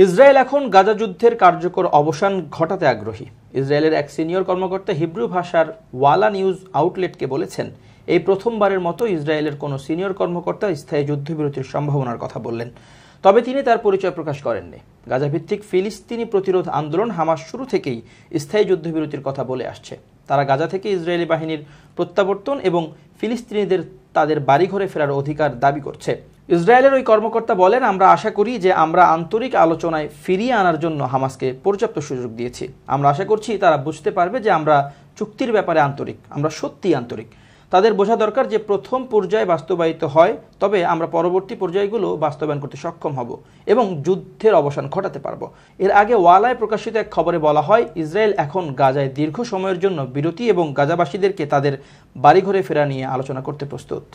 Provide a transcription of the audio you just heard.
Israel এখন গাজা যুদ্ধের কার্যকর অবসান ঘটাতে আগ্রহী। ইসরায়েলের এক সিনিয়র কর্মকর্তা হিব্রু ভাষার ওয়ালা নিউজ আউটলেটকে বলেছেন, এই প্রথমবারের মতো ইসরায়েলের কোনো সিনিয়র কর্মকর্তা স্থায়ী যুদ্ধবিরতির সম্ভাবনার কথা বললেন। তবে তিনি তার পরিচয় প্রকাশ করেননি। গাজাভিত্তিক ফিলিস্তিনি প্রতিরোধ আন্দোলন হামাস শুরু থেকেই স্থায়ী যুদ্ধবিরতির কথা বলে আসছে। তারা গাজা থেকে ইসরায়েলি বাহিনীর প্রত্যাবর্তন এবং ফিলিস্তিনিদের তাদের বাড়িঘরে ফেরার অধিকার দাবি করছে। ইসরায়েলের ওই কর্মকর্তা বলেন, আমরা আশা করি যে আমরা আন্তরিক আলোচনায় ফিরিয়ে আনার জন্য হামাসকে পর্যাপ্ত সুযোগ দিয়েছি। আমরা আশা করছি তারা বুঝতে পারবে যে আমরা চুক্তির ব্যাপারে আন্তরিক, আমরা সত্যিই আন্তরিক। তাদের বোঝা দরকার যে প্রথম পর্যায়ে বাস্তবায়িত হয়, তবে আমরা পরবর্তী পর্যায়গুলো বাস্তবায়ন করতে সক্ষম হব এবং যুদ্ধের অবসান ঘটাতে পারব। এর আগে ওয়ালায় প্রকাশিত এক খবরে বলা হয়, ইসরায়েল এখন গাজায় দীর্ঘ সময়ের জন্য বিরতি এবং গাজাবাসীদেরকে তাদের বাড়িঘরে ফেরা নিয়ে আলোচনা করতে প্রস্তুত।